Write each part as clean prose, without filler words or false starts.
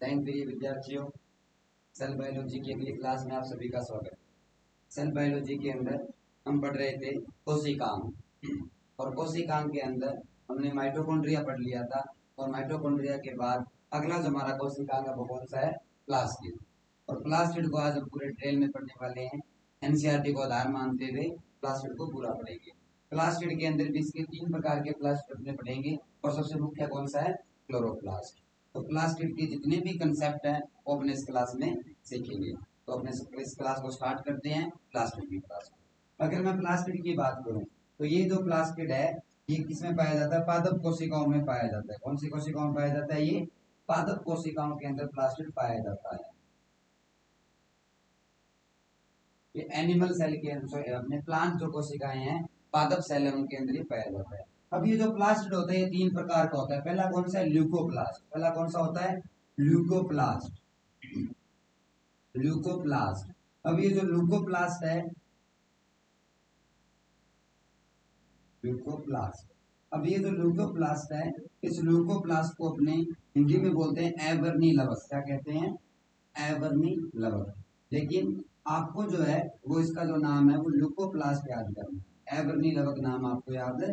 Thank प्रिय विद्यार्थियों, cell biology की अगली क्लास में आप सभी का स्वागत। सेल बायोलॉजी के अंदर हम पढ़ रहे थे कोशिकांग, और कोशिकांग के अंदर हमने माइटोकॉन्ड्रिया पढ़ लिया था। और माइटोकॉन्ड्रिया के बाद अगला जो हमारा कोशिकांग है वो कौन सा है? प्लास्टिड। और प्लास्टिड को आज हम पूरे डिटेल में पढ़ने वाले हैं। एनसीईआरटी को आधार मानते हुए प्लास्टिड को पूरा पढ़ेंगे। प्लास्टिड के अंदर भी इसके 3 प्रकार के प्लास्टिड अपने पढ़ेंगे, और सबसे मुख्य कौन सा है? क्लोरोप्लास्ट। तो प्लास्टिड के जितने भी कंसेप्ट हैं वो अपने इस क्लास में सीखेंगे। तो अपने इस क्लास को स्टार्ट करते हैं प्लास्टिड की क्लास। अगर मैं प्लास्टिड की बात करूं तो ये जो प्लास्टिड है ये किसमें पाया जाता है? पादप कोशिकाओं में पाया जाता है। कौन सी कोशिकाओं में पाया जाता है? ये पादप कोशिकाओं के अंदर प्लास्टिड पाया जाता है। ये एनिमल सेल के अंदर, अपने प्लांट जो कोशिकाएं हैं पादप सेल है उनके अंदर ये पाया जाता है। अब ये जो प्लास्टिड होता है ये 3 प्रकार का होता है। पहला कौन सा है? ल्यूकोप्लास्ट। पहला कौन सा होता है? ल्यूकोप्लास्ट। ल्यूकोप्लास्ट। अब ये जो ल्यूकोप्लास्ट है, ल्यूकोप्लास्ट, अब ये जो ल्यूकोप्लास्ट है, इस ल्यूकोप्लास्ट को अपने हिंदी में बोलते हैं एवर्नी लवक। क्या कहते हैं? एवर्नी लवक। लेकिन आपको जो है वो इसका जो नाम है वो ल्यूकोप्लास्ट याद करना है, एवर्नी लवक नाम आपको याद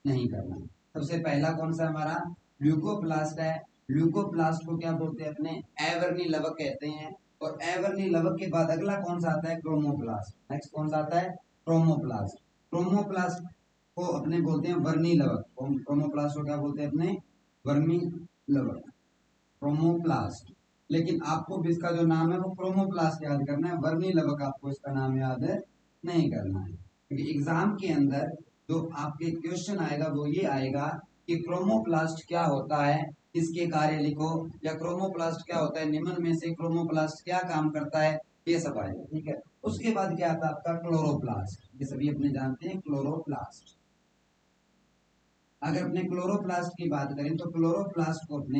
नहीं करना। सबसे पहला कौन सा हमारा ल्यूकोप्लास्ट है। ल्यूकोप्लास्ट को क्या बोलते हैं? अपने एवर्नी लवक कहते हैं। और एवर्नी लवक के बाद अगला कौन सा आता है? क्रोमोप्लास्ट। नेक्स्ट कौन सा आता है? क्रोमोप्लास्ट। क्रोमोप्लास्ट को अपने बोलते हैं वर्णी लवक। क्रोमोप्लास्ट को क्या बोलते हैं? अपने वर्णी लवक, क्रोमोप्लास्ट। लेकिन आपको भी इसका जो नाम है वो क्रोमोप्लास्ट याद करना है, वर्णी लवक आपको इसका नाम याद नहीं करना है। क्योंकि एग्जाम के अंदर जो आपके क्वेश्चन आएगा वो ये आएगा कि क्रोमोप्लास्ट क्या होता है, इसके कार्य लिखो, या क्रोमोप्लास्ट क्या होता है, निम्न में से क्रोमोप्लास्ट क्या काम करता है, ये सब आएगा। ठीक है। उसके बाद क्या आता है आपका? क्लोरोप्लास्ट। ये सभी अपने जानते हैं क्लोरोप्लास्ट। अगर अपने क्लोरोप्लास्ट की बात करें तो क्लोरोप्लास्ट को अपने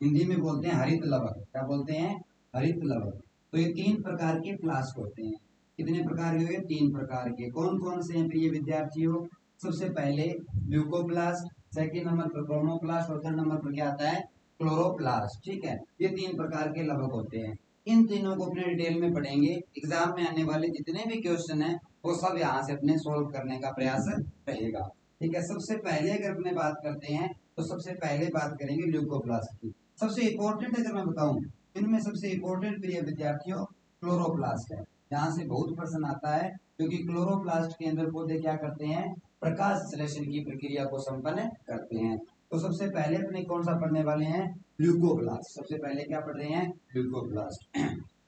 हिंदी में बोलते हैं हरित लवक। क्या बोलते हैं? हरित लवक। तो ये 3 प्रकार के प्लास्ट होते हैं। कितने प्रकार के? 3 प्रकार के। कौन कौन से हैं प्रिय विद्यार्थियों? सबसे पहले ल्यूकोप्लास्ट, सेकंड नंबर पर क्रोमोप्लास्ट, और थर्ड नंबर पर क्या आता है? क्लोरोप्लास्ट। ठीक है। ये 3 प्रकार के लवक होते हैं। इन तीनों को अपने डिटेल में पढ़ेंगे। एग्जाम में आने वाले जितने भी क्वेश्चन है वो सब यहाँ से अपने सोल्व करने का प्रयास रहेगा। ठीक है। सबसे पहले अगर अपने बात करते हैं तो सबसे पहले बात करेंगे ल्यूकोप्लास्ट की। सबसे इंपॉर्टेंट अगर मैं बताऊं इनमें सबसे इंपॉर्टेंट प्रिय विद्यार्थियों क्लोरोप्लास्ट है। यहाँ से बहुत प्रश्न आता है क्योंकि क्लोरोप्लास्ट के अंदर पौधे क्या करते हैं? प्रकाश संश्लेषण की प्रक्रिया को संपन्न करते हैं। तो सबसे पहले अपने कौन सा पढ़ने वाले हैं? ल्यूकोप्लास्ट। सबसे पहले क्या पढ़ रहे हैं? ल्यूकोप्लास्ट।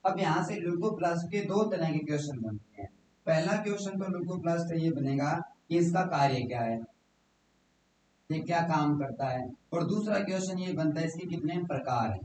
अब यहाँ से ल्यूकोप्लास्ट के 2 तरह के क्वेश्चन बनते हैं। पहला क्वेश्चन तो ल्यूकोप्लास्ट का ये बनेगा कि इसका कार्य क्या है, ये क्या काम करता है। और दूसरा क्वेश्चन ये बनता है इसके कितने प्रकार हैं।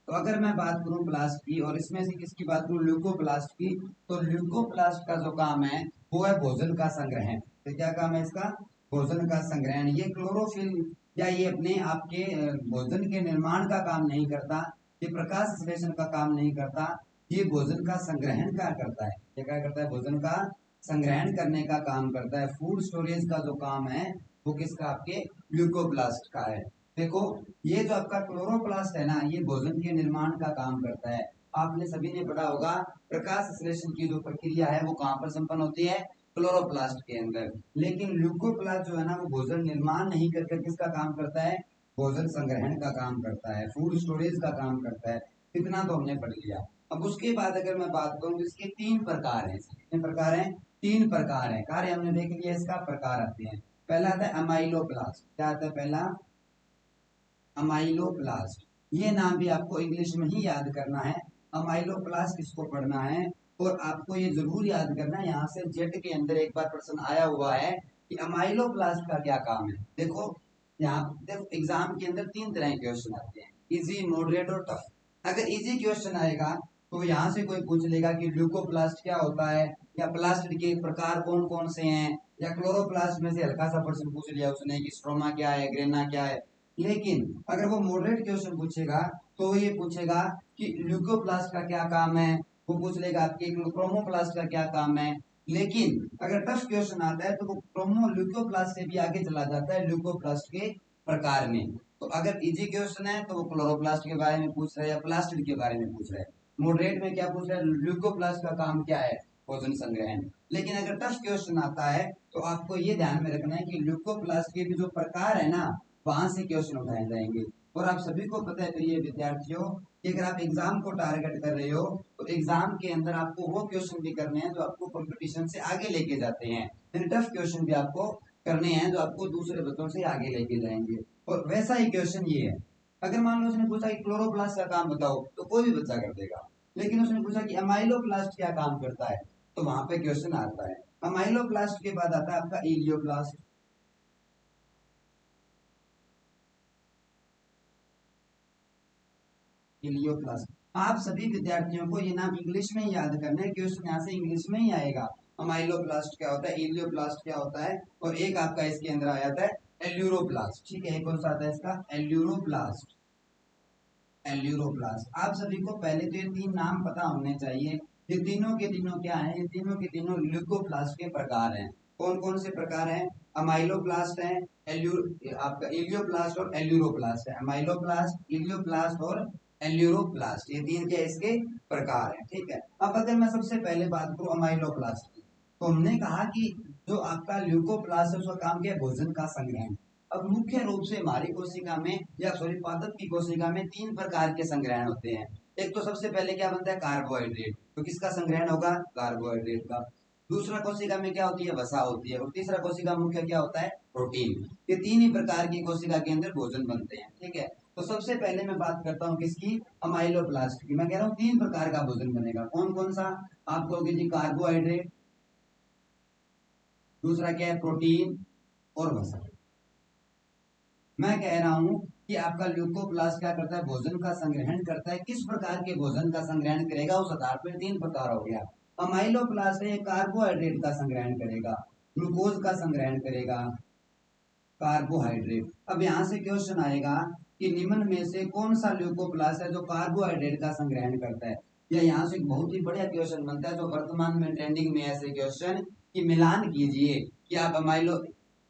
तो अगर मैं बात करूं प्लास्ट की, और इसमें से किसकी बात करूं? ल्यूकोप्लास्ट की, तो ल्यूकोप्लास्ट का जो काम है वो है भोजन का संग्रहण। तो क्या काम है इसका? भोजन का संग्रहण। ये क्लोरोफिल या ये अपने आपके भोजन के निर्माण का काम नहीं करता, ये प्रकाश संश्लेषण का काम नहीं करता, ये भोजन का संग्रहण क्या करता है? ये क्या करता है? भोजन का संग्रहण करने का काम करता है। फूड स्टोरेज का जो काम है वो किसका? आपके ल्यूकोप्लास्ट का है। देखो ये जो आपका क्लोरोप्लास्ट है ना, ये भोजन के निर्माण का काम करता है। आपने सभी ने पढ़ा होगा प्रकाश संश्लेषण की जो प्रक्रिया है वो कहाँ पर संपन्न होती है? क्लोरोप्लास्ट के अंदर। लेकिन ल्यूकोप्लास्ट जो है ना वो भोजन निर्माण नहीं करके किसका काम करता है? भोजन संग्रहण का काम करता है, फूड स्टोरेज का काम करता है। इतना तो हमने पढ़ लिया। अब उसके बाद अगर मैं बात करूं तो इसके 3 प्रकार हैं। कितने प्रकार हैं? 3 प्रकार हैं। कार्य हमने देख लिया, इसका प्रकार आते हैं। पहला आता है अमाइलोप्लास्ट। क्या आता है पहला? अमाइलोप्लास्ट। ये नाम भी आपको इंग्लिश में ही याद करना है। अमाइलोप्लास्ट इसको पढ़ना है, और आपको ये जरूर याद करना है। यहाँ से जेट के अंदर एक बार प्रश्न आया हुआ है कि अमाइलोप्लास्ट का क्या काम है। देखो यहाँ देखो एग्जाम के अंदर 3 तरह के क्वेश्चन आते हैं, इजी, मॉडरेट और टफ। अगर इजी क्वेश्चन आएगा तो यहाँ से कोई पूछ लेगा कि ल्यूकोप्लास्ट क्या होता है, या प्लास्टिड के प्रकार कौन कौन से हैं, या क्लोरोप्लास्ट में से हल्का सा प्रश्न पूछ लिया उसने कि स्ट्रोमा क्या है, ग्रेना क्या है। लेकिन अगर वो मॉडरेट क्वेश्चन पूछेगा तो ये पूछेगा कि ल्यूकोप्लास्ट का क्या काम है, वो पूछ लेगा आपके क्रोमोप्लास्ट का क्या काम है। लेकिन अगर टफ क्वेश्चन आता है तो वो क्रोमो ल्यूकोप्लास्ट से भी आगे चला जाता है ल्यूकोप्लास्ट के प्रकार में। तो अगर इजी क्वेश्चन है तो वो क्लोरोप्लास्ट के बारे में पूछ रहे हैं या प्लास्टिड के बारे में पूछ रहे हैं। मॉडरेट में क्या पूछ रहे हैं, ल्यूकोप्लास्ट का काम क्या है, भोजन संग्रहण। लेकिन अगर टफ क्वेश्चन आता है तो आपको ये ध्यान में रखना है कि ल्यूकोप्लास्ट के भी जो प्रकार है ना, वहां से क्वेश्चन उठाए जाएंगे। और आप सभी को पता है प्रिय विद्यार्थियों कि अगर आप एग्जाम को टारगेट कर रहे हो तो एग्जाम के अंदर आपको वो क्वेश्चन भी करने हैं जो आपको कंपटीशन से आगे लेके जाते हैं, यानी टफ क्वेश्चन भी आपको करने हैं जो आपको दूसरे बच्चों से आगे लेके जाएंगे। और वैसा ही क्वेश्चन ये है। अगर मान लो उसने पूछा कि क्लोरोप्लास्ट का काम बताओ तो कोई भी बच्चा कर देगा। लेकिन उसने पूछा कि अमाइलोप्लास्ट क्या काम करता है, तो वहां पे क्वेश्चन आता है। अमाइलोप्लास्ट के बाद आता है आपका इलियोप्लास्ट। इलियोप्लास्ट, आप सभी विद्यार्थियों को ये नाम इंग्लिश में ही याद करना है, क्वेश्चन यहाँ से इंग्लिश में ही आएगा। अमाइलोप्लास्ट क्या होता है, इलियोप्लास्ट क्या होता है, और एक आपका इसके अंदर आ जाता है एल्यूरोप्लास्ट। ठीक है, कौन सा आता है इसका, एल्यूरोप्लास्ट। एल्यूरोप्लास्ट, आप सभी को पहले तो ये तीन नाम पता होने चाहिए। ये तीनों के तीनों क्या हैं, ये तीनों के तीनों ल्यूकोप्लास्ट के प्रकार हैं। कौन कौन से प्रकार हैं, अमाइलोप्लास्ट है, आपका इलियोप्लास्ट और एल्यूरोप्लास्ट है। अमाइलोप्लास्ट, इलियोप्लास्ट और एल्यूरोप्लास्ट, ये तीन क्या इसके प्रकार हैं। ठीक है, अब अगर मैं सबसे पहले बात करूं अमाइलोप्लास्ट की, तो हमने कहा कि जो आपका ल्यूकोप्लास्ट है उसका काम क्या है, भोजन का संग्रहण। अब मुख्य रूप से हमारी कोशिका में या सॉरी पादप की कोशिका में तीन प्रकार के संग्रहण होते हैं। एक तो सबसे पहले क्या बनता है, कार्बोहाइड्रेट, तो किसका संग्रहण होगा, कार्बोहाइड्रेट का। दूसरा कोशिका में क्या होती है, वसा होती है। और तीसरा कोशिका मुख्य क्या होता है, प्रोटीन। ये तीन ही प्रकार की कोशिका के अंदर भोजन बनते हैं। ठीक है, तो सबसे पहले मैं बात करता हूँ किसकी, अमाइलोप्लास्ट की। मैं कह रहा हूँ तीन प्रकार का भोजन बनेगा। कौन कौन सा, आप कहोगे जी कार्बोहाइड्रेट, दूसरा क्या है प्रोटीन, और वसा। मैं कह रहा हूं कि आपका ल्यूकोप्लास्ट क्या करता है, भोजन का संग्रहण करता है। किस प्रकार के भोजन का संग्रहण करेगा, उस आधार पर तीन प्रकार हो गया। अमाइलोप्लास्ट है कार्बोहाइड्रेट का संग्रहण करेगा, ग्लूकोज का संग्रहण करेगा, कार्बोहाइड्रेट। अब यहाँ से क्वेश्चन आएगा कि निम्न में से कौन सा ल्यूकोप्लास्ट है जो कार्बोहाइड्रेट का संग्रहण करता है। या यहाँ से एक बहुत ही बढ़िया क्वेश्चन बनता है जो वर्तमान में ट्रेंडिंग में ऐसे क्वेश्चन कि मिलान कीजिए कि आप अमाइलो,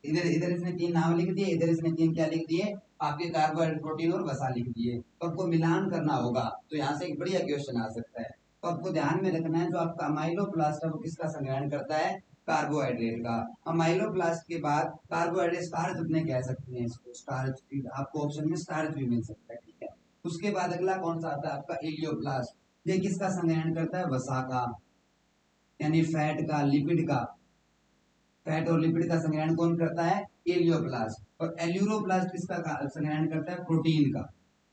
इधर इधर इसने तीन नाम लिख दिए, इधर इसने तीन क्या लिख दिए, आपके कार्बोहाइड्रेट, प्रोटीन और वसा लिख दिए। तो आपको मिलान करना होगा, तो यहाँ से एक बढ़िया क्वेश्चन आ सकता है। तो आपको ध्यान में रखना है जो आपका अमाइलोप्लास्ट है वो किसका संग्रहण करता है, कार्बोहाइड्रेट का। अमाइलोप्लास्ट के बाद कार्बोहाइड्रेट स्टार्च अपने कह सकते हैं इसको, स्टार्च, आपको ऑप्शन में स्टार्च भी मिल सकता है। ठीक है, उसके बाद अगला कौन सा आता है आपका इलियोप्लास्ट। ये किसका संग्रहण करता है, वसा का, यानी फैट का, लिपिड का। फैट और लिपिड का संग्रहण कौन करता है, एलियोप्लास्ट। और एल्यूरोप्लास्ट किसका संग्रहण करता है, प्रोटीन का।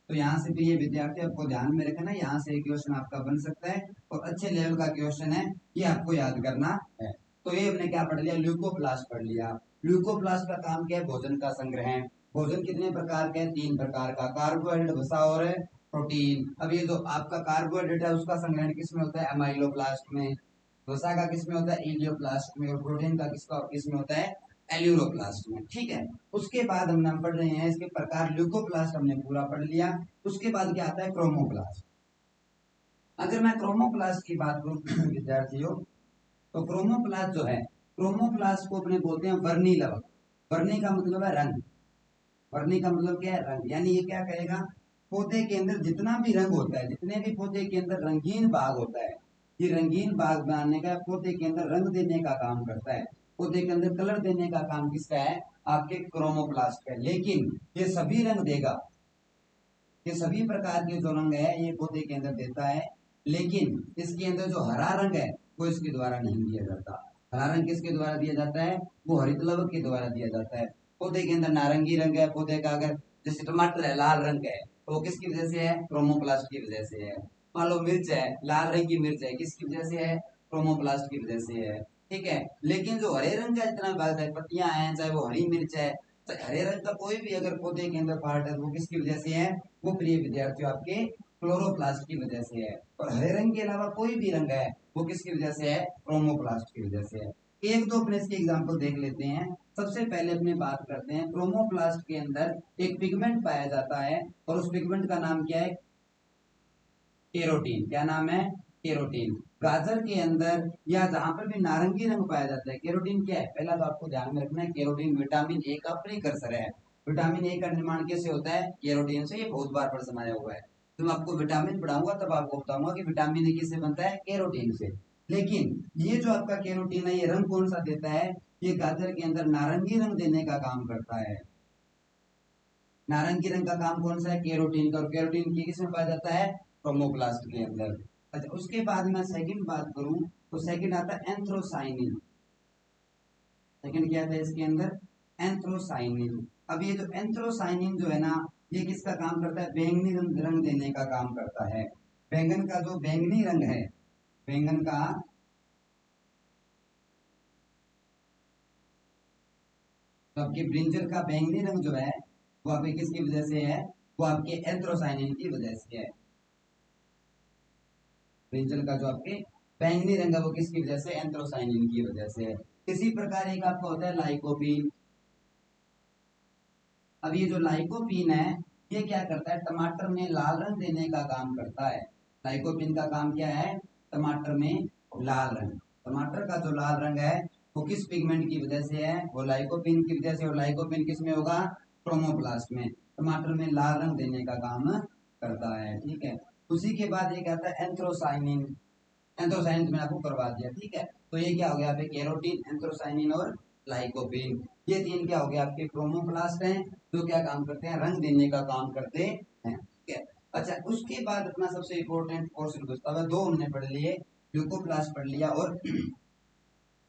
तो यहाँ से भी ये विद्यार्थी आपको ध्यान में रखना, यहाँ से एक क्वेश्चन आपका बन सकता है और अच्छे लेवल का क्वेश्चन है, ये आपको याद करना है। तो ये हमने क्या पढ़ लिया, ल्यूकोप्लास्ट पढ़ लिया। ल्यूकोप्लास्ट का काम क्या है, भोजन का संग्रहण। भोजन कितने प्रकार के हैं, तीन प्रकार का, कार्बोहाइड्रेट, वसा और प्रोटीन। अब ये जो आपका कार्बोहाइड्रेट है उसका संग्रहण किसमें होता है, अमाइलोप्लास्ट में। वसा का किसमें होता है, इलियोप्लास्ट में। और प्रोटीन का किसमें होता है, एल्यूरोप्लास्ट में। ठीक है, उसके बाद हम नाम पढ़ रहे हैं इसके प्रकार, ल्यूकोप्लास्ट हमने पूरा पढ़ लिया। उसके बाद क्या आता है, क्रोमोप्लास्ट। अगर मैं क्रोमोप्लास्ट की बात करूं विद्यार्थियों, तो क्रोमोप्लास्ट जो है, क्रोमोप्लास्ट को अपने बोलते हैं वर्णी लवक। वर्णी का मतलब है रंग, वर्णी का मतलब क्या है, रंग। यानी ये क्या कहेगा, पौधे के अंदर जितना भी रंग होता है, जितने भी पौधे के अंदर रंगीन भाग होता है, ये रंगीन भाग बनाने का, पौधे के अंदर रंग देने का काम करता है। पौधे के अंदर कलर देने का काम किसका है, आपके क्रोमोप्लास्ट का। लेकिन ये सभी रंग देगा, ये सभी प्रकार के जो रंग है ये पौधे के अंदर देता है। लेकिन इसके अंदर जो हरा रंग है वो इसके द्वारा नहीं दिया जाता। हरा रंग किसके द्वारा दिया जाता है, वो हरित लवक के द्वारा दिया जाता है। पौधे के अंदर नारंगी रंग है, पौधे का अगर जैसे टमाटर है लाल रंग है, तो वो किसकी वजह से है, क्रोमोप्लास्ट की वजह से है। मान लो मिर्च है, लाल रंग की मिर्च है, किसकी वजह से है, क्रोमोप्लास्ट की वजह से है। ठीक है, लेकिन जो हरे रंग का जितना भाग है, पत्तियां हैं, चाहे वो हरी मिर्च है, तो हरे रंग का कोई भी अगर पौधे के अंदर पार्ट है तो वो किसकी वजह से है, वो प्रिय विद्यार्थियों आपके क्लोरोप्लास्ट की वजह से है। और हरे रंग के अलावा कोई भी रंग है वो किसकी वजह से है, क्रोमोप्लास्ट की वजह से है। एक दो अपने इसके एग्जाम्पल देख लेते हैं। सबसे पहले अपने बात करते हैं, क्रोमोप्लास्ट के अंदर एक पिगमेंट पाया जाता है और उस पिगमेंट का नाम क्या है, केरोटीन। क्या नाम है, केरोटीन। गाजर के अंदर या जहां पर भी नारंगी रंग पाया जाता है, केरोटीन क्या है, पहला तो आपको ध्यान में रखना है, केरोटीन विटामिन ए का प्रीकर्सर है। विटामिन ए का निर्माण कैसे होता है? कैरोटीन से। ये बहुत बार प्रश्न आया हुआ है। तो मैं आपको विटामिन पढ़ाऊंगा तब आपको बताऊंगा कि विटामिन ए किससे बनता है? कैरोटीन से। लेकिन ये जो आपका कैरोटीन है, ये रंग कौन सा देता है? ये गाजर के अंदर नारंगी रंग देने का काम करता है। नारंगी रंग का काम कौन सा है? कैरोटीन का। और कैरोटीन की किसमें पाया जाता है? क्रोमोप्लास्ट के अंदर। अच्छा, उसके बाद मैं सेकंड बात करूं तो सेकंड आता है एंथ्रोसाइनिन। सेकंड क्या आता है इसके अंदर? एंथ्रोसाइनिन। अब ये जो एंथ्रोसाइनिन जो है ना, ये किसका काम करता है? बैंगनी रंग देने का काम करता है। बैंगन का जो बैंगनी रंग है, बैंगन का तो आपके ब्रिंजल का बैंगनी रंग जो है वो आपके किसकी वजह से है? वो आपके एंथ्रोसाइनिन की वजह से है। ब्रिंजल का जो आपके बैंगनी रंग है वो किसकी वजह से? एंथ्रोसाइनिन की वजह से है। इसी प्रकार एक आपका होता है लाइकोपीन। अब ये जो लाइकोपीन है, ये क्या करता है? टमाटर में लाल रंग देने का काम करता है। लाइकोपीन का काम क्या है? टमाटर में लाल रंग। टमाटर का जो लाल रंग है वो किस पिगमेंट की वजह से है? वो लाइकोपीन की वजह से। और लाइकोपीन किस में होगा? क्रोमोप्लास्ट में। टमाटर में लाल रंग देने का काम करता है। ठीक है। उसी के बाद एक आता है एंथ्रोसाइनिन। एंथ्रोसाइनिन मैंने आपको करवा दिया। ठीक है। तो ये क्या हो गया? आपके कैरोटीन, एंथ्रोसाइनिन और लाइकोपीन। ये तीन क्या हो गया? आपके क्रोमोप्लास्ट हैं जो क्या काम करते हैं? रंग देने का काम करते हैं। ठीक है। अच्छा, उसके बाद अपना सबसे इंपॉर्टेंट पोर्शन बचता है। दो हमने पढ़ लिए, ल्यूकोप्लास्ट पढ़ लिया और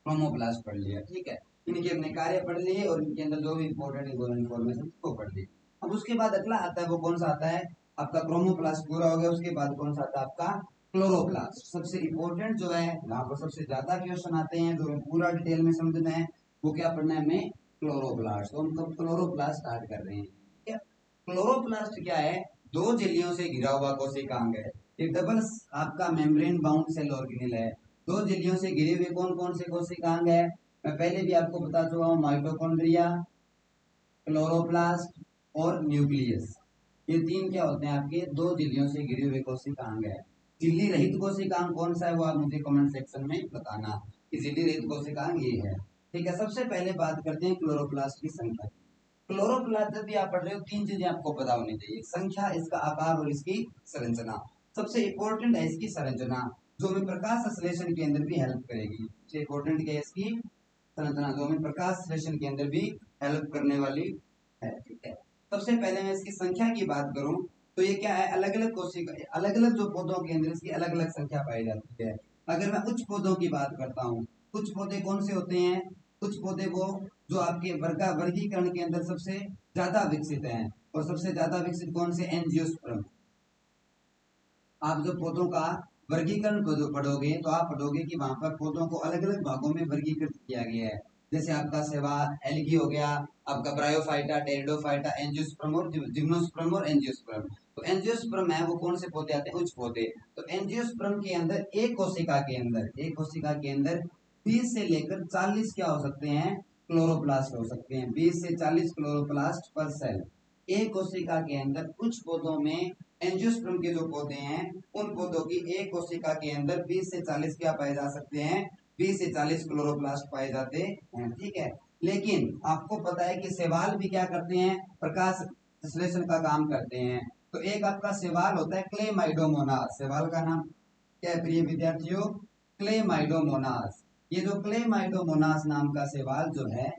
क्रोमोप्लास्ट पढ़ लिया। ठीक है। इनके अपने कार्य पढ़ लिए और इनके अंदर जो भी इंपॉर्टेंट इन्फॉर्मेशन वो पढ़ ली। अब उसके बाद अगला आता है, वो कौन सा आता है? आपका क्रोमोप्लास्ट पूरा हो गया। उसके बाद कौन सा आता है? आपका क्लोरोप्लास्ट। सबसे इंपॉर्टेंट जो है, यहाँ पर सबसे ज्यादा क्वेश्चन आते हैं, जो पूरा डिटेल में समझना है, वो क्या पढ़ना है हमें? क्लोरोप्लास्ट। तो हम कब क्लोरोप्लास्ट स्टार्ट कर रहे हैं? ठीक है। क्लोरोप्लास्ट क्या है? दो झिल्लियों से घिरा हुआ कोशिकांग है। एक डबल आपका मेम्ब्रेन बाउंड सेल ऑर्गेनेल है। दो झिल्लियों से घिरे हुए कौन कौन से कोशिकांग है? मैं पहले भी आपको बता चुका हूं, माइटोकॉन्ड्रिया, क्लोरोप्लास्ट और न्यूक्लियस। ये तीन क्या होते हैं? आपके दो झिल्लियों से घिरे हुए कोशिकांग है। झिल्ली रहित कोशिकांग कौन सा है? वो आप मुझे कमेंट सेक्शन में बताना कि झिल्ली रहित कोशिकांग ये है। ठीक है। सबसे पहले बात करते हैं क्लोरोप्लास्ट की संख्या। क्लोरोप्लास्ट जब भी आप पढ़ रहे हो, तीन चीजें आपको पता होनी चाहिए: संख्या, इसका आकार और इसकी संरचना। सबसे इंपॉर्टेंट है इसकी संरचना, जो हमें प्रकाश संश्लेषण के अंदर भी हेल्प करेगी। सबसे इंपॉर्टेंट क्या है? इसकी संरचना, जो हमें प्रकाश संश्लेषण के अंदर भी हेल्प करने वाली है। ठीक है। सबसे पहले मैं इसकी संख्या की बात करूं तो ये क्या है? अलग अलग कोशिका, अलग अलग जो पौधों के अंदर इसकी अलग अलग संख्या पाई जाती है। अगर मैं उच्च पौधों की बात करता हूँ, कुछ पौधे कौन से होते हैं? कुछ पौधे वो जो आपके वर्गीकरण के अंदर सबसे ज्यादा विकसित हैं। और सबसे ज्यादा विकसित कौन से? एंजियोस्पर्म। आप जो पौधों का वर्गीकरण को जो पढ़ोगे तो आप पढ़ोगे कि वहां पर पौधों को अलग अलग भागों में वर्गीकृत किया गया है। जैसे आपका शैवाल, एल्गी हो गया, आपका ब्रायोफाइटा, टेरिडोफाइटा, एंजियोस्पर्म और जिम्नोस्पर्म और एंजियोस्पर्म। तो एंजियोस्पर्म है वो कौन से पौधे आते हैं? उच्च पौधे। तो एंजियोस्पर्म के अंदर एक कोशिका के अंदर, एक कोशिका के अंदर 20 से लेकर 40 क्या हो सकते हैं? क्लोरोप्लास्ट हो सकते हैं। 20 से 40 क्लोरोप्लास्ट पर सेल। एक कोशिका के अंदर कुछ पौधों में, एंजियोस्पर्म के जो पौधे हैं उन पौधों की एक कोशिका के अंदर 20 से 40 क्या पाए जा सकते हैं? 20 से 40 क्लोरोप्लास्ट पाए जाते हैं। ठीक है। लेकिन आपको पता है कि शैवाल भी क्या करते हैं? प्रकाश संश्लेषण का काम करते हैं। तो एक आपका शैवाल होता है क्लेमाइडोमोनास। शैवाल का नाम क्या है प्रिय विद्यार्थियों? क्लेमाइडोमोनास। ये जो क्लेमाइडोमोनास नाम का शैवाल जो है,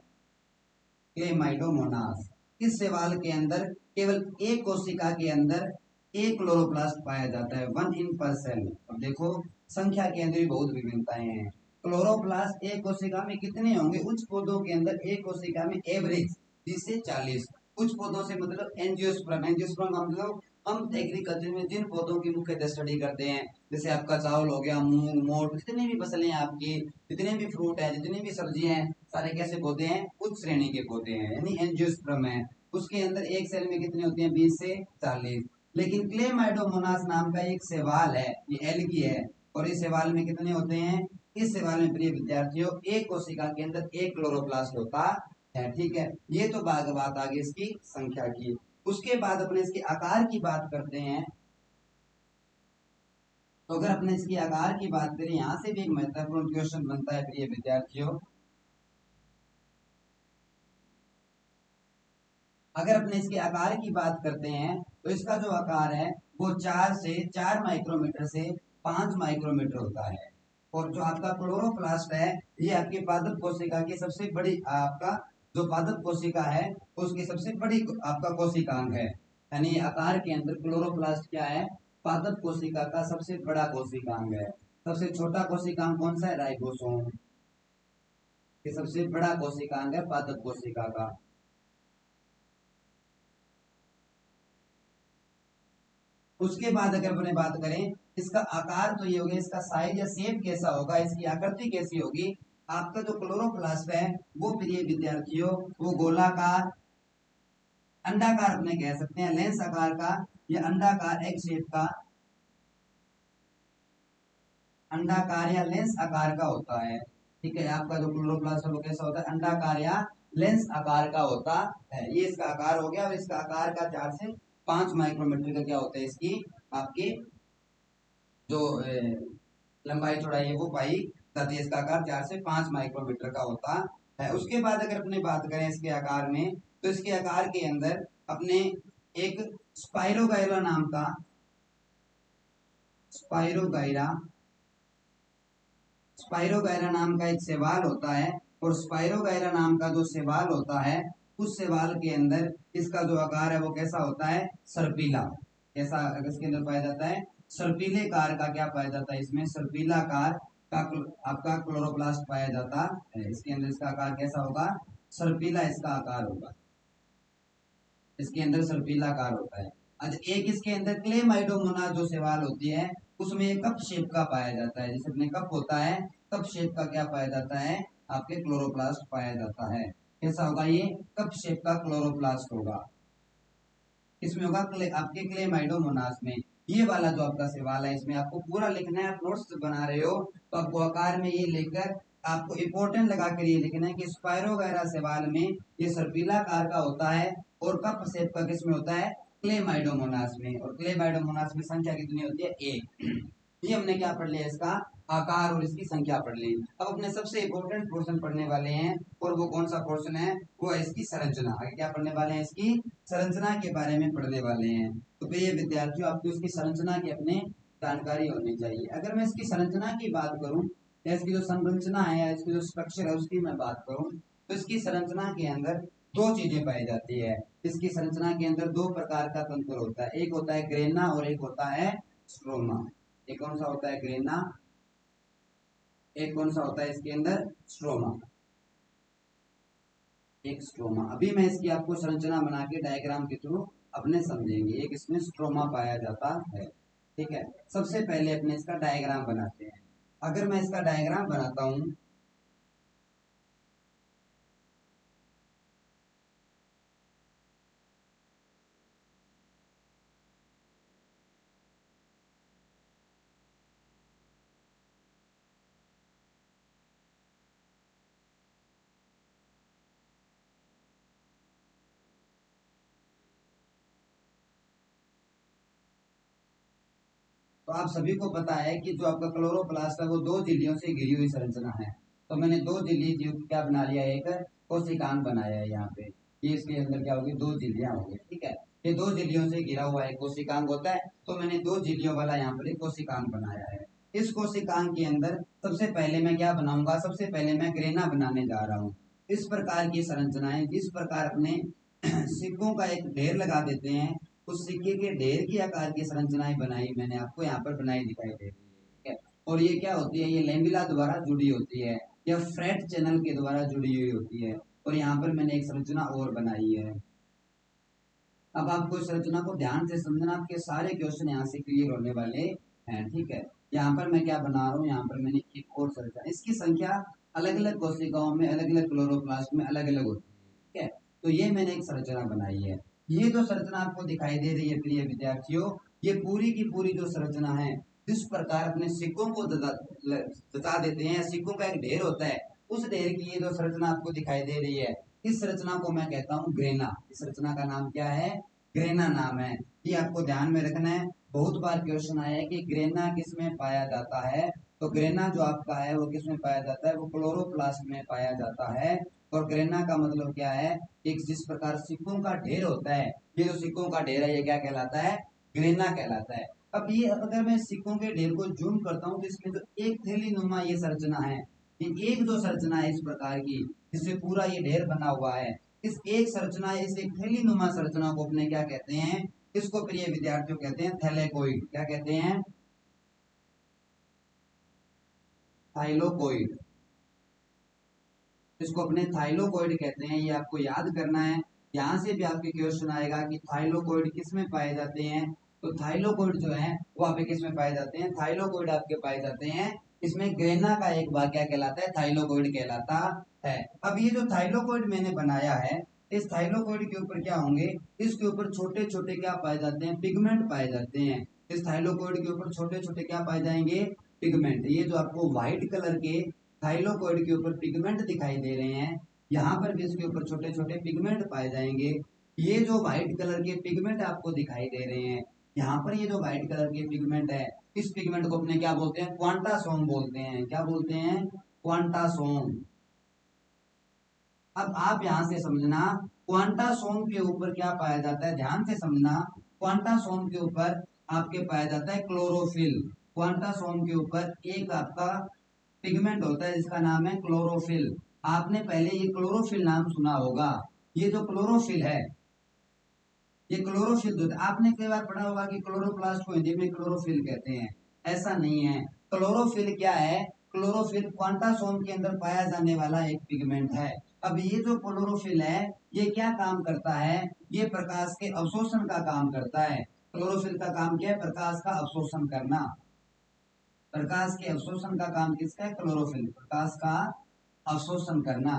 क्लेमाइडोमोनास, इस शैवाल के अंदर केवल एक कोशिका के अंदर एक क्लोरोप्लास्ट पाया जाता है, 1 इन पर सेल। अब देखो, संख्या के अंदर भी बहुत विभिन्नताएं हैं। क्लोरोप्लास्ट एक कोशिका में कितने होंगे? उच्च पौधों के अंदर एक कोशिका में एवरेज 30 से 40। कुछ पौधों से मतलब एंजियोस्पर्म। एंजियोस्पर्म का मतलब हम एग्रीकल्चर में जिन पौधों की मुख्यतः स्टडी करते हैं, जैसे आपका चावल हो गया, मूंग, मोठ, जितनी भी फसलें हैं आपकी, जितने भी फ्रूट है, जितनी भी सब्जियां हैं, सारे कैसे पौधे हैं? उच्च श्रेणी के पौधे हैं, यानी एंजियोस्पर्म है। उसके अंदर एक सेल में कितने होते हैं? 20 से 40। लेकिन क्लेमाइडोमोनास नाम का एक शैवाल है, ये एल्गी है, और इस शैवाल में कितने होते हैं? इस शैवाल में प्रिय विद्यार्थियों एक कोशिका के अंदर एक क्लोरोप्लास्ट होता है। ठीक है। ये तो बात आ गई इसकी संख्या की। उसके बाद अपने इसके आकार की बात करते हैं। तो अगर अपने इसकी आकार की बात करें, यहां से भी एक महत्वपूर्ण क्वेश्चन बनता है प्रिय विद्यार्थियों। अगर अपने इसके आकार की बात करते हैं तो इसका जो आकार है वो 4 माइक्रोमीटर से 5 माइक्रोमीटर होता है। और जो आपका क्लोरोप्लास्ट है ये आपकी पादप कोशिका की सबसे बड़ी आपका जो पादप कोशिका है उसकी सबसे बड़ी आपका कोशिकांग है। यानी आकार के अंदर क्लोरोप्लास्ट क्या है, पादप कोशिका का सबसे बड़ा कोशिकांग है। सबसे छोटा कोशिकांग कौन सा है, राइबोसोम। ये सबसे बड़ा कोशिकांग है पादप कोशिका का। उसके बाद अगर अपने बात करें इसका आकार तो ये हो गया, इसका साइज या शेप कैसा होगा, इसकी आकृति कैसी होगी। आपका जो क्लोरोप्लास्ट है वो प्रिय विद्यार्थियों वो गोलाकार, अंडाकार अपने कह सकते हैं, लेंस आकार का या अंडाकार एग शेप का, अंडाकार या लेंस आकार का होता है। ठीक है, आपका जो क्लोरोप्लास्ट है वो कैसा होता है, अंडाकार या लेंस आकार का होता है। ये इसका आकार हो गया। और इसका आकार का 4 से 5 माइक्रोमीटर का क्या होता है, इसकी आपकी जो लंबाई चौड़ाई है वो पाई जाती है। इसका आकार 4 से 5 माइक्रोमीटर का होता है। उसके बाद अगर अपने बात करें इसके आकार में तो इसके आकार के अंदर अपने एक स्पाइरोगाइरा नाम का, स्पाइरोगाइरा स्पाइरोगाइरा नाम का एक शैवाल होता है। और स्पाइरोगाइरा नाम का जो शैवाल होता है उस शैवाल के अंदर इसका जो आकार है वो कैसा होता है, सर्पीला। कैसा इसके अंदर पाया जाता है, सर्पीले कार का क्या पाया जाता है, इसमें सर्पीला कार का आपका क्लोरोप्लास्ट पाया जाता है। इसके अंदर इसका आकार कैसा होगा, सर्पीला इसका आकार होगा। इसके अंदर सर्पीला कार होता है। अच्छा, एक इसके अंदर क्लेमाइडोमोनास जो शैवाल होती है उसमें कप शेप का पाया जाता है। जैसे अपने कप होता है, कप शेप का क्या पाया जाता है, आपके क्लोरोप्लास्ट पाया जाता है। कैसा होगा ये, कप शेप का क्लोरोप्लास्ट होगा। इसमें होगा आपके क्लेमाइडोमोनास में। ये वाला जो आपका सवाल है इसमें आपको पूरा लिखना है। आप नोट्स बना रहे हो तो आपको आकार में ये लेकर आपको इंपोर्टेंट लगा कर ये लिखना है कि स्पाइरोगाइरा सवाल में ये सर्पीला आकार का होता है और कप शेप का किसमें होता है, क्लेमाइडोमोनास में। और क्लेमाइडोमोनास में संख्या कितनी होती है, एक। ये हमने क्या पढ़ लिया, इसका आकार और इसकी संख्या पढ़ ली। अब अपने सबसे इंपॉर्टेंट पोर्शन पढ़ने वाले हैं और वो कौन सा पोर्शन है, वो है इसकी संरचना। आगे क्या पढ़ने वाले हैं, इसकी संरचना के बारे में पढ़ने वाले हैं। तो प्रिय विद्यार्थियों आपको इसकी संरचना की अपने जानकारी होनी चाहिए। अगर मैं इसकी संरचना की बात करूं या इसकी जो संरचना है या इसकी जो स्ट्रक्चर है उसकी मैं बात करूं तो इसकी संरचना के अंदर दो चीजें पाई जाती है। इसकी संरचना के अंदर दो प्रकार का तंत्र होता है, एक होता है ग्रेना और एक होता है स्ट्रोमा। एक कौन सा होता है, ग्रेना, एक कौन सा होता है इसके अंदर, स्ट्रोमा। एक स्ट्रोमा। अभी मैं इसकी आपको संरचना बना के डायग्राम के थ्रू अपने समझेंगे। एक इसमें स्ट्रोमा पाया जाता है। ठीक है, सबसे पहले अपने इसका डायग्राम बनाते हैं। अगर मैं इसका डायग्राम बनाता हूं तो आप सभी को पता है कि जो आपका क्लोरोप्लास्ट है वो दो झिल्लियों से घिरी हुई संरचना है। तो मैंने दो झिल्ली क्या बना लिया, एक कोशिकांग बनाया है यहाँ पे। ये इसके अंदर क्या होगी, दो झिल्लियां होगी। ठीक है, ये दो झिल्लियों से घिरा हुआ एक कोशिकांग होता है। तो मैंने दो झिल्लियों वाला यहाँ पर एक कोशिकांग बनाया है। इस कोशिकांग के अंदर सबसे पहले मैं क्या बनाऊंगा, सबसे पहले मैं ग्रेना बनाने जा रहा हूँ। इस प्रकार की संरचनाएं जिस प्रकार अपने सिक्कों का एक ढेर लगा देते हैं, उस सिक्के के ढेर की आकार की संरचनाएं बनाई मैंने आपको यहाँ पर बनाई दिखाई दे रही है। ठीक है, और ये क्या होती है, ये लेमिला द्वारा जुड़ी होती है या फ्रेट चैनल के द्वारा जुड़ी हुई होती है। और यहाँ पर मैंने एक संरचना और बनाई है। अब आपको इस संरचना को ध्यान से समझना, आपके सारे क्वेश्चन यहाँ से क्लियर होने वाले हैं। ठीक है, यहाँ पर मैं क्या बना रहा हूँ, यहाँ पर मैंने एक और संरचना, इसकी संख्या अलग अलग कोशिकाओं में अलग अलग क्लोरोप्लास्ट में अलग अलग होती है। ठीक है, तो ये मैंने एक संरचना बनाई है। ये जो संरचना आपको दिखाई दे रही है प्रिय विद्यार्थियों, ये पूरी की पूरी जो संरचना है जिस प्रकार अपने सिक्कों को जता देते हैं, सिक्कों का एक ढेर होता है, उस ढेर की ये जो संरचना आपको दिखाई दे रही है, इस संरचना को मैं कहता हूँ ग्रेना। इस संरचना का नाम क्या है, ग्रेना नाम है। ये आपको ध्यान में रखना है। बहुत बार क्वेश्चन आया है कि ग्रेना किसमें पाया जाता है। तो ग्रेना जो आपका है वो किसमें पाया जाता है, वो क्लोरोप्लास्ट में पाया जाता है। और ग्रेना का मतलब क्या है, एक जिस प्रकार सिक्कों का ढेर होता है, ये जो सिक्कों का ढेर है ये क्या कहलाता है, ग्रेना कहलाता है। अब ये अगर मैं सिक्कों के ढेर को जूम करता हूँ तो इसमें तो एक थैली नुमा ये संरचना है, ये एक जो संरचना है इस प्रकार की जिससे पूरा ये ढेर बना हुआ है, इस एक संरचना, इस एक थैली नुमा संरचना को अपने क्या कहते हैं, इसको प्रिय विद्यार्थियों कहते हैं थैलेकोइड। क्या कहते हैं, थाइलोकोइड। इसको अपने थाइलोकोइड कहते हैं, ये आपको याद करना है। यहाँ से भी आपके क्वेश्चन आएगा कि थाइलोकोइड किस में पाए जाते हैं, तो थाइलोकोइड जो है वो आपके किस में पाए जाते हैं, थाइलोकोइड आपके पाए जाते हैं इसमें ग्रेना का एक भाग क्या कहलाता है, थाइलोकोइड कहलाता है। अब ये जो थाइलोकोइड मैंने बनाया है, इस थाइलोकोइड के ऊपर क्या होंगे, इसके ऊपर छोटे छोटे क्या पाए जाते हैं, पिगमेंट पाए जाते हैं। इस थाइलोकोइड के ऊपर छोटे छोटे क्या पाए जाएंगे, पिगमेंट। ये जो आपको व्हाइट कलर के थाइलोकोइड के ऊपर पिगमेंट दिखाई दे रहे हैं, यहाँ पर भी इसके ऊपर छोटे छोटे पिगमेंट पाए जाएंगे। ये जो व्हाइट कलर के पिगमेंट आपको दिखाई दे रहे हैं, यहाँ पर ये जो व्हाइट कलर के पिगमेंट है, इस पिगमेंट को अपने क्या बोलते हैं, क्वांटासोम बोलते हैं। क्या बोलते हैं, क्वांटासोम। अब आप यहां से समझना, क्वांटासोम के ऊपर क्या पाया जाता है, ध्यान से समझना। क्वांटासोम के ऊपर आपके पाया जाता है क्लोरोफिल। क्वांटासोम के ऊपर एक आपका पिगमेंट होता है जिसका नाम है क्लोरोफिल। आपने पहले ये क्लोरोफिल नाम सुना होगा। ये जो क्लोरोफिल है, ये क्लोरोफिल जो आपने कई बार पढ़ा होगा कि क्लोरोप्लास्ट को हिंदी में क्लोरोफिल कहते हैं, ऐसा नहीं है। क्लोरोफिल क्या है, क्लोरोफिल क्वांटासोम के अंदर पाया जाने वाला एक पिगमेंट है। अब ये जो क्लोरोफिल है ये क्या काम करता है, ये प्रकाश के अवशोषण का काम करता है। क्लोरोफिल का काम क्या है, प्रकाश का अवशोषण करना। प्रकाश के अवशोषण का काम किसका है, क्लोरोफिल, प्रकाश का अवशोषण करना।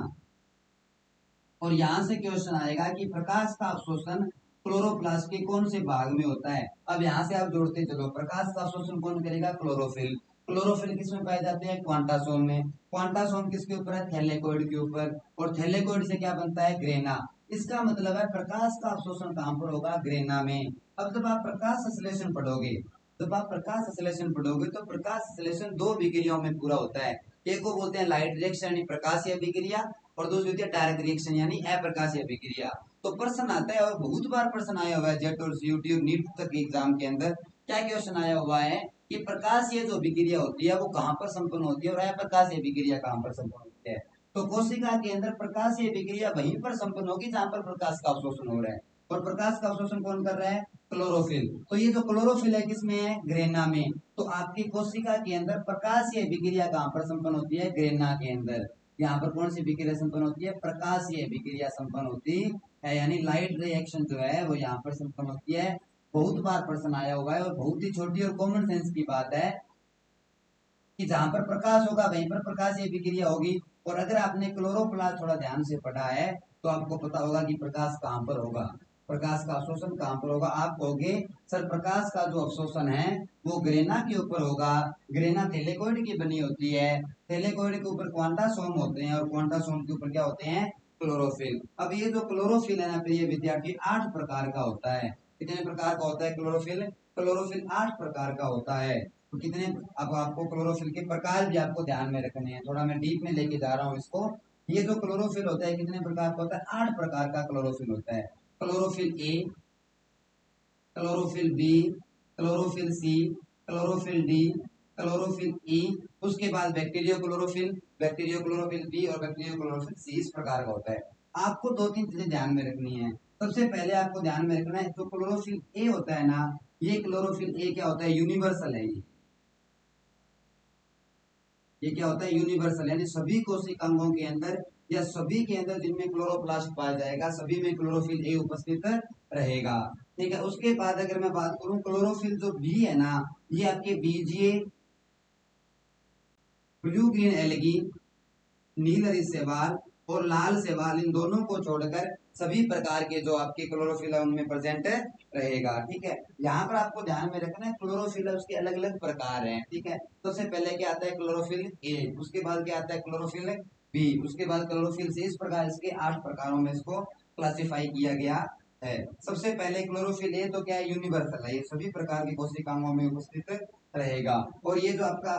और यहां से क्वेश्चन आएगा कि प्रकाश का अवशोषण क्लोरोप्लास्ट के कौन से भाग में होता है। अब यहाँ से आप जोड़ते चलो, प्रकाश का अवशोषण कौन करेगा, क्लोरोफिल। क्लोरोफिल किस में पाए जाते हैं, क्वांटासोम में। क्वांटासोम किसके ऊपर है, थैलेकोइड के ऊपर। और थैलेकोइड से क्या बनता है, ग्रेना। इसका मतलब है प्रकाश का अवशोषण कहां पर होगा, ग्रेना में। अब जब आप प्रकाश संश्लेषण पढ़ोगे, जब आप प्रकाश संश्लेषण पढ़ोगे तो प्रकाश संश्लेषण दो विक्रियाओं में पूरा होता है। एक को बोलते हैं लाइट रिएक्शन यानी प्रकाशीय विक्रिया, और दूसरी होती है डायरेक्ट रिएक्शन यानी अप्रकाशीय विक्रिया। तो प्रश्न आता है, और बहुत बार प्रश्न आया हुआ है जेट और सीयूटी और नीट तक एग्जाम के अंदर, क्या क्वेश्चन आया हुआ है कि प्रकाशीय जो विक्रिया होती है वो कहां पर संपन्न होती है और अप्रकाशीय विक्रिया कहां पर संपन्न होती है। तो कोशिका के अंदर प्रकाशीय विक्रिया वहीं पर संपन्न होगी जहां पर प्रकाश का अवशोषण हो रहा है, और प्रकाश का अवशोषण कौन कर रहा है, क्लोरोफिल। तो ये जो क्लोरोफिल है किसमें है, ग्रेना में। तो आपकी कोशिका के अंदर प्रकाशीय विक्रिया कहां पर संपन्न होती है, ग्रेना के अंदर। यहाँ पर कौन सी विक्रिया संपन्न होती है, प्रकाशीय विक्रिया संपन्न होती है, यानी लाइट रिएक्शन जो है वो यहाँ पर संपन्न होती है। बहुत बार प्रश्न आया हुआ है, और बहुत ही छोटी और कॉमन सेंस की बात है कि जहां पर प्रकाश होगा वहीं पर प्रकाशीय विक्रिया होगी। और अगर आपने क्लोरोप्लास्ट थोड़ा ध्यान से पढ़ा है तो आपको पता होगा कि प्रकाश कहां पर होगा, प्रकाश का अवशोषण कहां पर होगा। आप कहोगे सर प्रकाश का जो अवशोषण है वो ग्रेना के ऊपर होगा। ग्रेना थैलेकोइड की बनी होती है, थैलेकोइड के ऊपर क्वांटासोम होते हैं, और क्वांटासोम के ऊपर क्या होते हैं, क्लोरोफिल। अब ये जो क्लोरोफिल है ना प्रिय विद्यार्थी, 8 प्रकार का होता है। कितने प्रकार का होता है क्लोरोफिल, क्लोरोफिल 8 प्रकार का होता है। तो कितने, अब आपको क्लोरोफिल के प्रकार भी आपको ध्यान में रखने हैं, थोड़ा मैं डीप में लेके जा रहा हूँ इसको। ये जो क्लोरोफिल होता है कितने प्रकार का होता है, 8 प्रकार का क्लोरोफिल होता है। Chlorophyll A, chlorophyll B, chlorophyll C, chlorophyll D, chlorophyll E, उसके बाद bacteriochlorophyll, bacteriochlorophyll B और बैक्टीरियो क्लोरोफिल सी, इस प्रकार का होता है। आपको दो तीन चीजें ध्यान में रखनी है। सबसे पहले आपको ध्यान में रखना है जो क्लोरोफिल ए होता है ना, ये क्लोरोफिल ए क्या होता है, यूनिवर्सल है। ये क्या होता है, यूनिवर्सल, यानी सभी कोशिकांगों के अंदर या सभी के अंदर जिनमें क्लोरोप्लास्ट पाया जाएगा सभी में क्लोरोफिल ए उपस्थित रहेगा। ठीक है, उसके बाद अगर मैं बात करूं क्लोरोफिल जो बी है ना, ये आपके बीजीए, ब्लू ग्रीन एल्गी, नील हरी शैवाल और लाल शैवाल, इन दोनों को छोड़कर सभी प्रकार के जो आपके क्लोरोफिल है उनमें प्रेजेंट रहेगा। ठीक है, यहाँ पर आपको ध्यान में रखना है क्लोरोफिल है उसके अलग अलग प्रकार हैं। ठीक है, तो सबसे पहले क्या आता है क्लोरोफिल ए, उसके बाद क्या आता है क्लोरोफिल बी, उसके बाद क्लोरोफिल सी, इस प्रकार इसके 8 प्रकारों में इसको क्लासिफाई किया गया है। सबसे पहले क्लोरोफिल ए तो क्या है, यूनिवर्सल है, ये सभी प्रकार की कोशिकाओं में उपस्थित रहेगा। और ये जो आपका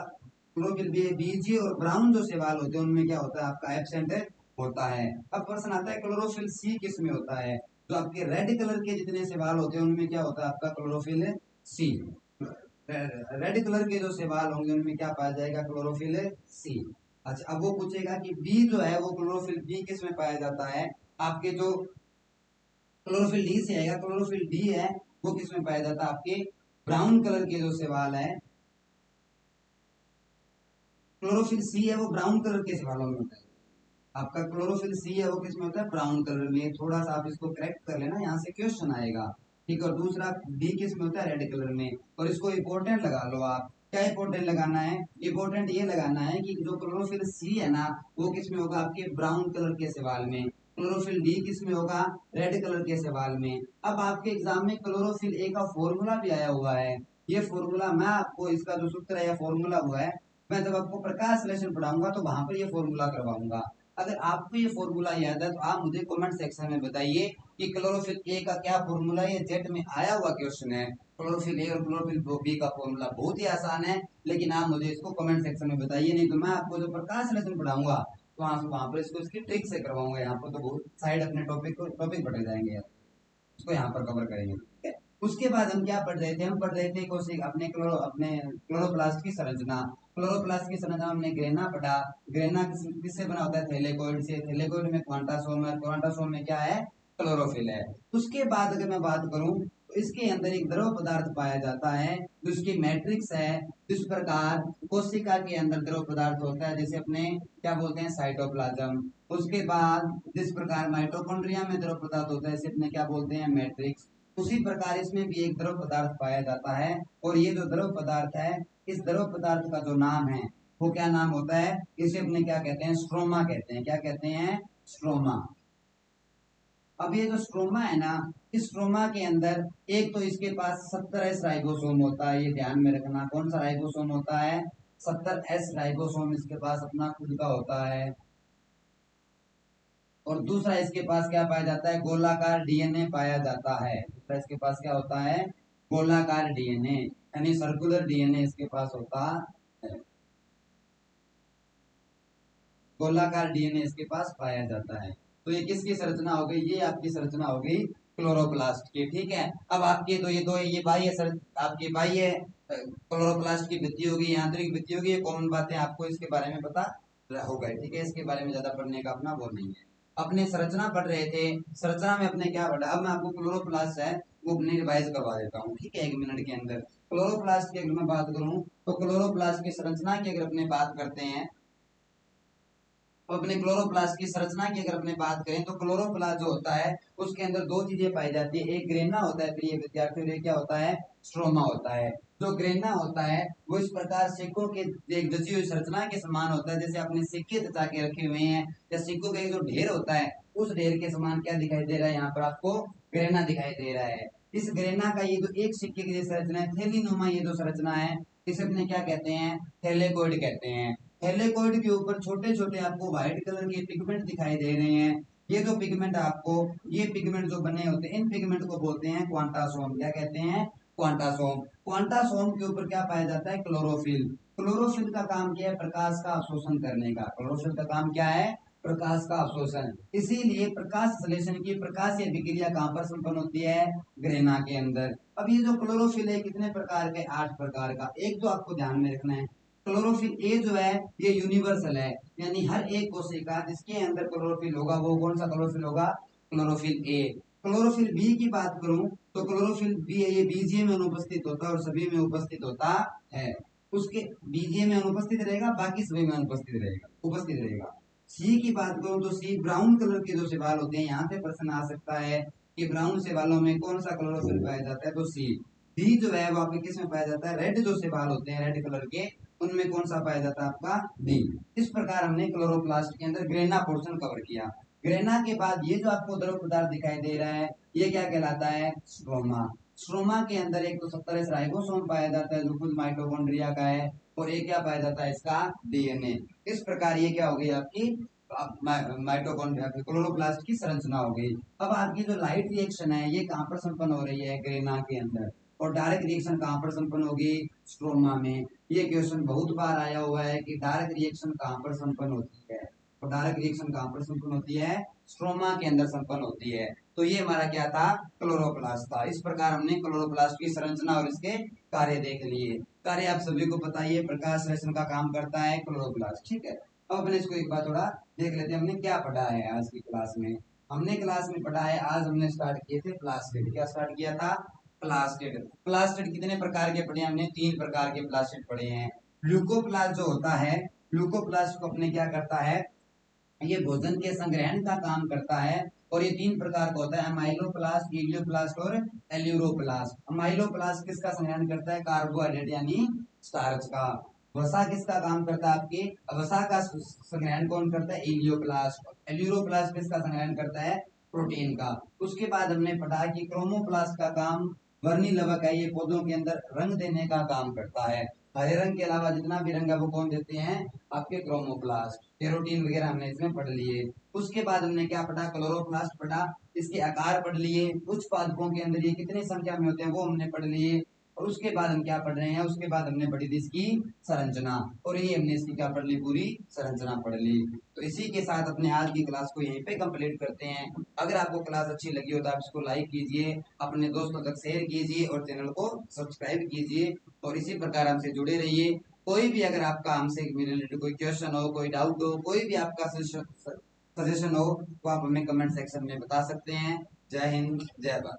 क्लोरोफिल बीजी और ब्राउन जो शैवाल होते हैं उनमें क्या होता है आपका एब्सेंट होता है। अब प्रश्न आता है क्लोरोफिल सी किस में होता है? जो आपके रेड कलर के जितने सवाल होते हैं उनमें क्या होता है आपका क्लोरोफिल सी। रेड कलर के जो सवाल होंगे उनमें क्या पाया जाएगा? Chlorophyll C. अच्छा, अब वो पूछेगा कि बी जो है वो क्लोरोफिल बी किस में पाया जाता है? आपके जो क्लोरोफिल डी से आएगा, क्लोरोफिल डी है वो किस में पाया जाता है? आपके ब्राउन कलर के जो सवाल है, क्लोरोफिल सी है वो ब्राउन कलर के सवालों में होता है। आपका क्लोरोफिल सी है वो किसमें होता है? ब्राउन कलर में। थोड़ा सा आप इसको करेक्ट कर लेना, यहाँ से क्वेश्चन आएगा। ठीक है, और दूसरा डी किसमें होता है? रेड कलर में। और इसको इंपॉर्टेंट लगा लो आप। क्या इंपॉर्टेंट लगाना है? इंपॉर्टेंट ये लगाना है कि जो क्लोरोफिल सी है ना वो किसमें होगा? आपके ब्राउन कलर के सवाल में। क्लोरोफिल डी किसमें होगा? रेड कलर के सवाल में। अब आपके एग्जाम में क्लोरोफिल ए का फॉर्मूला भी आया हुआ है। ये फॉर्मूला मैं आपको, इसका जो सूत्र है या फॉर्मूला हुआ है, मैं जब आपको प्रकाश संश्लेषण पढ़ाऊंगा तो वहां पर ये फॉर्मूला करवाऊंगा। अगर आपको ये फॉर्मूला याद है तो आप मुझे कमेंट सेक्शन में बताइए कि क्लोरोफिल ए का क्या फॉर्मूला है। ये जेट में आया हुआ क्वेश्चन है। क्लोरोफिल ए और क्लोरोफिल बी का फॉर्मूला बहुत ही आसान है, लेकिन आप मुझे इसको कमेंट सेक्शन में बताइए, नहीं तो मैं आपको जो प्रकाश संश्लेषण पढ़ाऊंगा तो वहां पर इसको इसकी ट्रिक से करवाऊंगा। यहाँ पर तो बहुत साइड अपने टॉपिक पढ़े जाएंगे, उसको यहाँ पर कवर करेंगे। ठीक है, उसके बाद हम क्या पढ़ रहे थे? हम पढ़ रहे थे कोशिक अपने क्लोरोप्लास्ट की संरचना। क्लोरोप्लास्ट की संरचना हमने ग्रेना पढ़ा। ग्रेना किससे बना होता है? थैलेकोइड से। थैलेकोइड में क्वांटासोम है, क्वांटासोम में क्या है? क्लोरोफिल है। उसके बाद अगर मैं बात करूं तो इसके अंदर एक द्रव पदार्थ पाया जाता है जिसकी मैट्रिक्स है। इस प्रकार कोशिका के अंदर द्रव पदार्थ होता है जैसे अपने क्या बोलते हैं? साइटोप्लाज्म। उसके बाद जिस प्रकार माइटोकॉन्ड्रिया में द्रव पदार्थ होता है इसे अपने क्या बोलते हैं? मैट्रिक्स। उसी प्रकार इसमें भी एक द्रव पदार्थ पाया जाता है, और ये जो द्रव पदार्थ है, इस द्रव पदार्थ का जो नाम है वो क्या नाम होता है? इसे अपने क्या कहते हैं? स्ट्रोमा कहते हैं। क्या कहते हैं? स्ट्रोमा। अब ये जो स्ट्रोमा है ना, इस स्ट्रोमा के अंदर एक तो इसके पास 70S राइबोसोम होता है। ये ध्यान में रखना, कौन सा राइबोसोम होता है? 70S राइबोसोम इसके पास अपना खुद का होता है। और दूसरा इसके पास क्या पाया जाता है? गोलाकार डीएनए पाया जाता है। दूसरा इसके पास क्या होता है? गोलाकार डीएनए, यानी सर्कुलर डीएनए इसके पास होता है। गोलाकार डीएनए इसके पास पाया जाता है। तो ये किसकी संरचना हो गई? ये आपकी संरचना हो गई क्लोरोप्लास्ट की। ठीक है, अब आपके तो ये बाह्य आपकी बाह्य क्लोरोप्लास्ट की भित्ति होगी, आंतरिक भित्ति होगी। ये कॉमन बातें आपको इसके बारे में पता होगा। ठीक है, इसके बारे में ज्यादा पढ़ने का अपना वो नहीं है। अपने संरचना पढ़ रहे थे, संरचना में अपने क्या पढ़ा? अब मैं आपको क्लोरोप्लास्ट है वो अपने रिवाइज करवा देता हूँ। ठीक है, 1 मिनट के अंदर। क्लोरोप्लास्ट की अगर मैं बात करूँ तो क्लोरोप्लास्ट की संरचना की अगर अपने बात करते हैं तो अपने क्लोरोप्लास्ट की संरचना की अगर अपने बात करें तो क्लोरोप्लास्ट जो होता है उसके अंदर दो चीजें पाई जाती है। एक ग्रेना होता है, प्रिय विद्यार्थियों, एक क्या होता है? स्ट्रोमा होता है। जो ग्रेना होता है वो इस प्रकार सिक्कों के एक जची हुई संरचना के समान होता है। जैसे आपने सिक्के बचा के रखे हुए हैं या सिक्कों का जो ढेर होता है उस ढेर के समान क्या दिखाई दे रहा है? यहाँ पर आपको ग्रेना दिखाई दे रहा है। इस ग्रेना का ये जो एक सिक्के की जैसी संरचना है, थैलीनुमा ये जो संरचना है, इसे अपने क्या कहते हैं? थैलेकोइड कहते हैं। थैलेकोइड के ऊपर छोटे छोटे आपको व्हाइट कलर के पिगमेंट दिखाई दे रहे हैं। ये जो पिगमेंट आपको, ये पिगमेंट जो बने होते हैं इन पिगमेंट को बोलते हैं क्वांटासोम। क्या कहते हैं? क्वांटासोम। क्वांटासोम के ऊपर क्या पाया जाता है? क्लोरोफिल। क्लोरोफिल का काम क्या है? प्रकाश का अवशोषण करने का। क्लोरोफिल का काम क्या है? प्रकाश का अवशोषण। इसीलिए प्रकाश संश्लेषण की प्रकाशीय विक्रिया कहां पर संपन्न होती है? ग्रेना के अंदर। अब ये जो क्लोरोफिल है कितने प्रकार के? 8 प्रकार का। एक तो आपको ध्यान में रखना है, क्लोरोफिल ए जो है ये यूनिवर्सल है, यानी हर एक कोशिका जिसके अंदर क्लोरोफिल होगा वो कौन सा क्लोरोफिल होगा? Chlorophyll A. क्लोरोफिल बी की बात करूं तो क्लोरोफिल बी है, ये बीजीय में अनुपस्थित होता है और सभी में उपस्थित होता है। उसके बीजीय में अनुपस्थित रहेगा, बाकी सभी में अनुपस्थित रहेगा, उपस्थित रहेगा। सी की बात करूं तो सी ब्राउन कलर के जो सवाल होते हैं यहाँ से प्रश्न आ सकता है कि ब्राउन सवालों में कौन सा क्लोरोफिल पाया जाता है? तो सी। डी जो है वो आपके किस में पाया जाता है? रेड जो सवाल होते हैं रेड कलर के, उनमें कौन सा पाया जाता है? आपका डी। इस प्रकार हमने क्लोरोप्लास्ट के अंदर ग्रेना पोर्शन कवर किया। ग्रेना के बाद ये जो आपको द्रव पदार्थ दिखाई दे रहा है ये क्या कहलाता है? स्ट्रोमा। स्ट्रोमा के अंदर एक तो 70 राइबोसोम पाया जाता है जो खुद माइटोकॉन्ड्रिया का है, और एक क्या पाया जाता है? इसका डीएनए। इस प्रकार ये क्या हो गई आपकी माइटोकॉन्ड्रिया क्लोरोप्लास्ट की संरचना हो गई। अब आपकी जो लाइट रिएक्शन है ये कहां पर संपन्न हो रही है? ग्रेना के अंदर। और डायरेक्ट रिएक्शन कहां पर संपन्न होगी? स्ट्रोमा में। ये क्वेश्चन बहुत बार आया हुआ है कि डायरेक्ट रिएक्शन कहां पर संपन्न होती है? अपधारक रिएक्शन कहाँ पर संपन्न होती है, स्ट्रोमा के अंदर संपन्न होती है। तो ये हमारा क्या था, क्लोरोप्लास्ट था। इस प्रकार हमने क्लोरोप्लास्ट की संरचना और इसके कार्य देख लिए। कार्य आप सभी को पता ही है, प्रकाश संश्लेषण का काम करता है क्लोरोप्लास्ट, ठीक है। अब अपने इसको एक बार थोड़ा देख लेते हैं, हमने क्या पढ़ा है आज की क्लास में। हमने क्लास में पढ़ा है, आज हमने स्टार्ट किए थे प्लास्टिड। क्या स्टार्ट किया था, प्लास्टिड। प्लास्टिड कितने प्रकार के पढ़े, हमने 3 प्रकार के प्लास्टिड पढ़े हैं। ल्यूकोप्लास्ट जो होता है, ल्यूकोप्लास्ट को अपने क्या करता है, ये भोजन के संग्रहण का काम करता है। और ये 3 प्रकार का होता है, अमाइलोप्लास्ट, इलियोप्लास्ट और एल्यूरोप्लास्ट। अमाइलोप्लास्ट किसका संग्रहण करता है, कार्बोहाइड्रेट यानी स्टार्च का। वसा किसका काम करता है, आपके वसा का संग्रहण कौन करता है, इलियोप्लास्ट। एल्यूरोप्लास्ट किसका संग्रहण करता है, प्रोटीन का। उसके बाद हमने पढ़ा कि क्रोमोप्लास्ट का काम वर्णी लवक है, ये पौधों के अंदर रंग देने का काम करता है। हरे रंग के अलावा जितना भी रंग है वो कौन देते हैं, आपके क्रोमोप्लास्ट। कैरोटीन वगैरह हमने इसमें पढ़ लिए। उसके बाद हमने क्या पढ़ा, क्लोरोप्लास्ट पढ़ा, इसके आकार पढ़ लिए। कुछ पादपों के अंदर ये कितनी संख्या में होते हैं वो हमने पढ़ लिए। और उसके बाद हम क्या पढ़ रहे हैं, उसके बाद हमने पढ़ी थी इसकी संरचना, और ये हमने इसकी क्या पढ़ ली, पूरी संरचना पढ़ ली। तो इसी के साथ अपने आज की क्लास को यहीं पे कंप्लीट करते हैं। अगर आपको क्लास अच्छी लगी हो तो आप इसको लाइक कीजिए, अपने दोस्तों तक शेयर कीजिए और चैनल को सब्सक्राइब कीजिए। और इसी प्रकार हमसे जुड़े रहिए। कोई भी अगर आपका हमसे रिलेटेड कोई क्वेश्चन हो, कोई डाउट हो, कोई भी आपका सजेशन हो तो आप हमें कमेंट सेक्शन में बता सकते हैं। जय हिंद, जय भारत।